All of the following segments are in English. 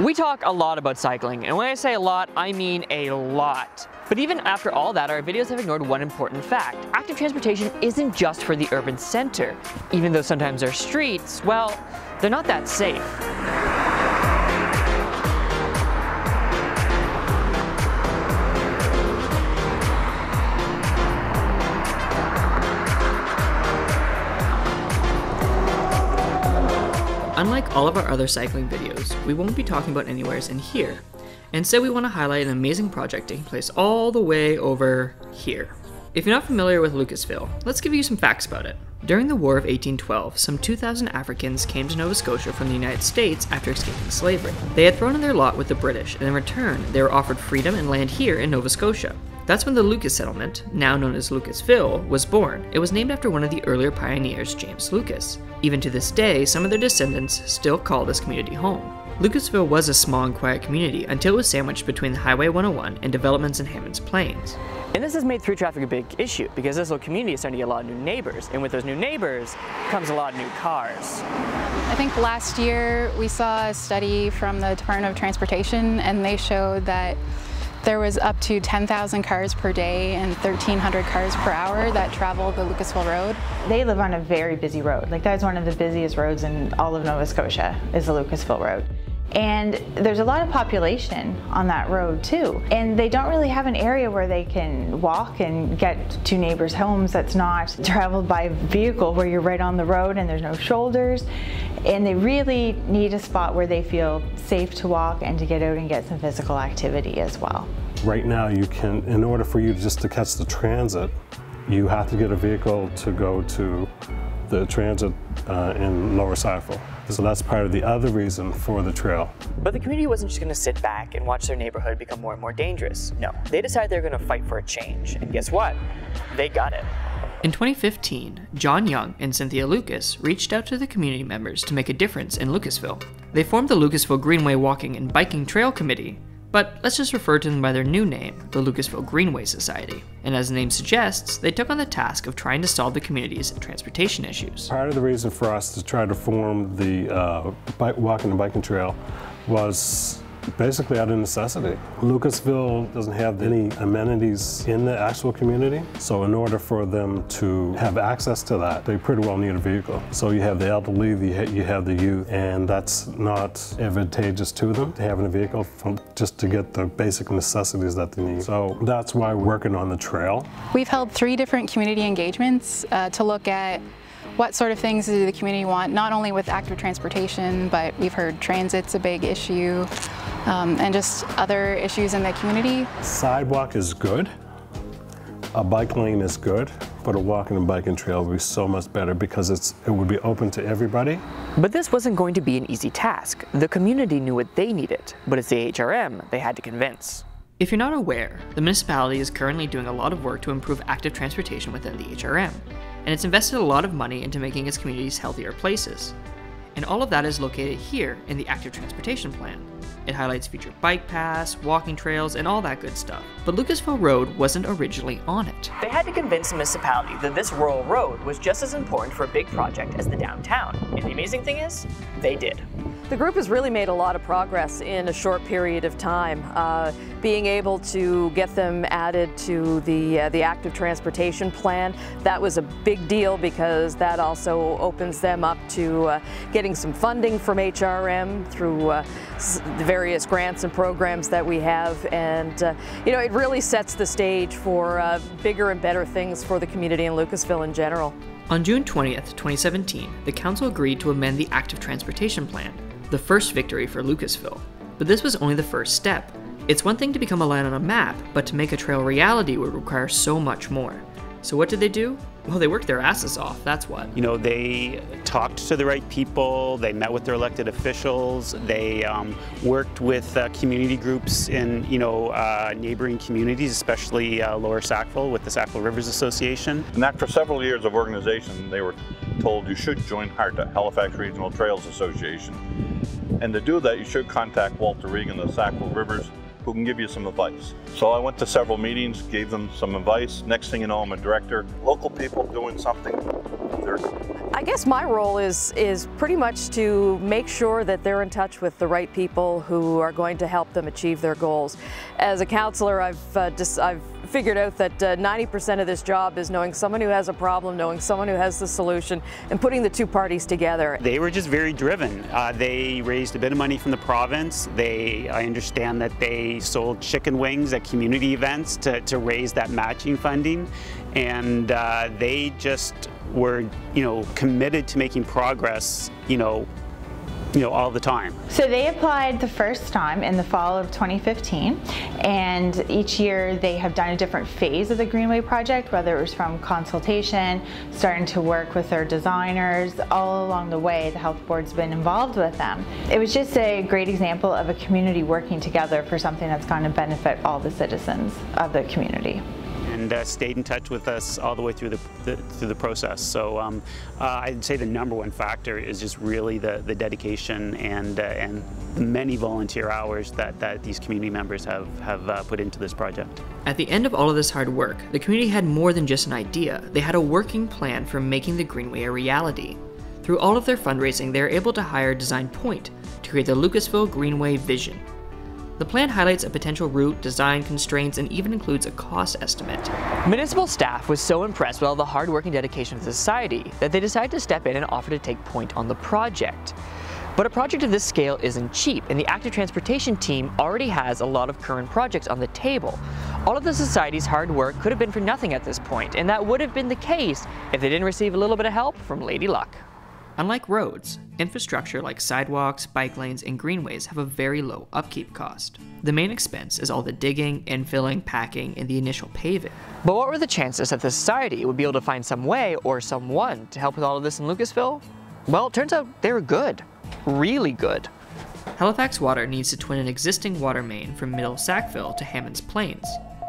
We talk a lot about cycling, and when I say a lot, I mean a lot. But even after all that, our videos have ignored one important fact. Active transportation isn't just for the urban center. Even though sometimes our streets, well, they're not that safe. Unlike all of our other cycling videos, we won't be talking about anywheres in here. Instead, we want to highlight an amazing project taking place all the way over here. If you're not familiar with Lucasville, let's give you some facts about it. During the War of 1812, some 2,000 Africans came to Nova Scotia from the United States after escaping slavery. They had thrown in their lot with the British, and in return, they were offered freedom and land here in Nova Scotia. That's when the Lucas settlement, now known as Lucasville, was born. It was named after one of the earlier pioneers, James Lucas. Even to this day, some of their descendants still call this community home. Lucasville was a small and quiet community until it was sandwiched between the Highway 101 and developments in Hammond's Plains. And this has made through traffic a big issue because this little community is starting to get a lot of new neighbors, and with those new neighbors comes a lot of new cars. I think last year we saw a study from the Department of Transportation, and they showed that there was up to 10,000 cars per day and 1,300 cars per hour that travel the Lucasville Road. They live on a very busy road. Like, that's one of the busiest roads in all of Nova Scotia, is the Lucasville Road. And there's a lot of population on that road too. And they don't really have an area where they can walk and get to neighbors' homes that's not traveled by vehicle, where you're right on the road and there's no shoulders. And they really need a spot where they feel safe to walk and to get out and get some physical activity as well. Right now, you can, in order for you just to catch the transit, you have to get a vehicle to go to the transit in Lower Sackville. So that's part of the other reason for the trail. But the community wasn't just going to sit back and watch their neighborhood become more and more dangerous. No, they decided they were going to fight for a change. And guess what? They got it. In 2015, John Young and Cynthia Lucas reached out to the community members to make a difference in Lucasville. They formed the Lucasville Greenway Walking and Biking Trail Committee, but let's just refer to them by their new name, the Lucasville Greenway Society. And as the name suggests, they took on the task of trying to solve the community's transportation issues. Part of the reason for us to try to form the walking and biking trail was basically out of necessity. Lucasville doesn't have any amenities in the actual community, so in order for them to have access to that, they pretty well need a vehicle. So you have the elderly, you have the youth, and that's not advantageous to them, having a vehicle just to get the basic necessities that they need. So that's why we're working on the trail. We've held 3 different community engagements to look at what sort of things do the community want, not only with active transportation, but we've heard transit's a big issue, and just other issues in the community. Sidewalk is good, a bike lane is good, but a walking and biking trail would be so much better because it would be open to everybody. But this wasn't going to be an easy task. The community knew what they needed, but it's the HRM they had to convince. If you're not aware, the municipality is currently doing a lot of work to improve active transportation within the HRM, and it's invested a lot of money into making its communities healthier places. And all of that is located here in the Active Transportation Plan. It highlights future bike paths, walking trails, and all that good stuff. But Lucasville Road wasn't originally on it. They had to convince the municipality that this rural road was just as important for a big project as the downtown. And the amazing thing is, they did. The group has really made a lot of progress in a short period of time. Being able to get them added to the active transportation plan, that was a big deal because that also opens them up to getting some funding from HRM through the various grants and programs that we have, and you know, it really sets the stage for bigger and better things for the community in Lucasville in general. On June 20th, 2017, the council agreed to amend the active transportation plan, the first victory for Lucasville. But this was only the first step. It's one thing to become a line on a map, but to make a trail reality would require so much more. So what did they do? Well, they worked their asses off, that's what. You know, they talked to the right people, they met with their elected officials, they worked with community groups in, neighboring communities, especially Lower Sackville with the Sackville Rivers Association. And after several years of organization, they were told you should join HARTA, Halifax Regional Trails Association. And to do that, you should contact Walter Regan of the Sackville Rivers, who can give you some advice. So I went to several meetings, gave them some advice. Next thing you know, I'm a director. Local people doing something up there? I guess my role is pretty much to make sure that they're in touch with the right people who are going to help them achieve their goals. As a counselor, I've figured out that 90% of this job is knowing someone who has a problem, knowing someone who has the solution, and putting the two parties together. They were just very driven. They raised a bit of money from the province. I understand that they sold chicken wings at community events to raise that matching funding, and they just were, committed to making progress, all the time. So they applied the first time in the fall of 2015, and each year they have done a different phase of the Greenway project, whether it was from consultation, starting to work with their designers. All along the way, the health board's been involved with them. It was just a great example of a community working together for something that's going to benefit all the citizens of the community. And stayed in touch with us all the way through the process. So I'd say the number one factor is just really the dedication and the many volunteer hours that these community members have put into this project. At the end of all of this hard work, the community had more than just an idea. They had a working plan for making the Greenway a reality. Through all of their fundraising, they were able to hire Design Point to create the Lucasville Greenway vision. The plan highlights a potential route, design constraints, and even includes a cost estimate. Municipal staff was so impressed with all the hard work and dedication of the society that they decided to step in and offer to take point on the project. But a project of this scale isn't cheap, and the active transportation team already has a lot of current projects on the table. All of the society's hard work could have been for nothing at this point, and that would have been the case if they didn't receive a little bit of help from Lady Luck. Unlike roads, infrastructure like sidewalks, bike lanes, and greenways have a very low upkeep cost. The main expense is all the digging, infilling, packing, and the initial paving. But what were the chances that the society would be able to find some way or someone to help with all of this in Lucasville? Well, it turns out they were good. Really good. Halifax Water needs to twin an existing water main from Middle Sackville to Hammonds Plains.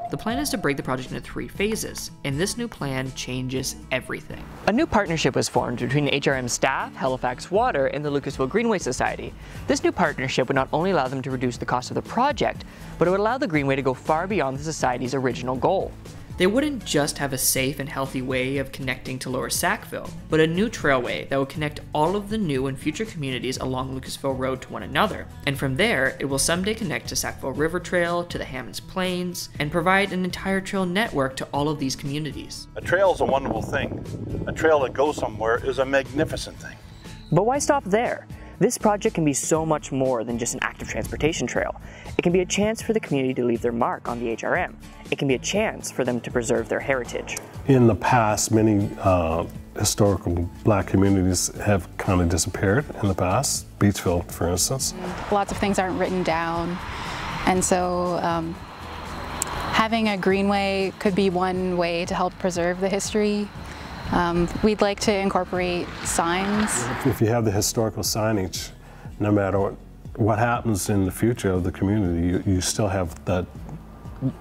The plan is to break the project into 3 phases, and this new plan changes everything. A new partnership was formed between the HRM staff, Halifax Water, and the Lucasville Greenway Society. This new partnership would not only allow them to reduce the cost of the project, but it would allow the Greenway to go far beyond the Society's original goal. They wouldn't just have a safe and healthy way of connecting to Lower Sackville, but a new trailway that would connect all of the new and future communities along Lucasville Road to one another. And from there, it will someday connect to Sackville River Trail, to the Hammonds Plains, and provide an entire trail network to all of these communities. A trail is a wonderful thing. A trail that goes somewhere is a magnificent thing. But why stop there? This project can be so much more than just an active transportation trail. It can be a chance for the community to leave their mark on the HRM. It can be a chance for them to preserve their heritage. In the past, many historical black communities have kind of disappeared in the past. Beachville, for instance. Lots of things aren't written down, and so having a greenway could be one way to help preserve the history. We'd like to incorporate signs. If you have the historical signage, no matter what happens in the future of the community, you still have that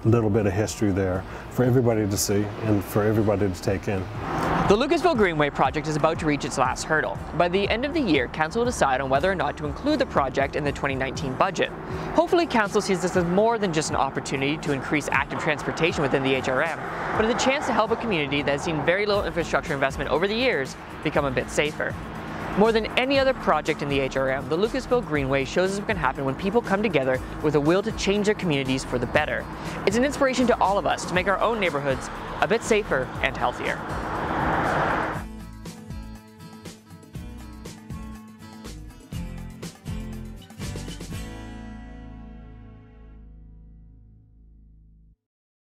little bit of history there for everybody to see and for everybody to take in. The Lucasville Greenway project is about to reach its last hurdle. By the end of the year, Council will decide on whether or not to include the project in the 2019 budget. Hopefully Council sees this as more than just an opportunity to increase active transportation within the HRM, but as a chance to help a community that has seen very little infrastructure investment over the years become a bit safer. More than any other project in the HRM, the Lucasville Greenway shows us what can happen when people come together with a will to change their communities for the better. It's an inspiration to all of us to make our own neighborhoods a bit safer and healthier.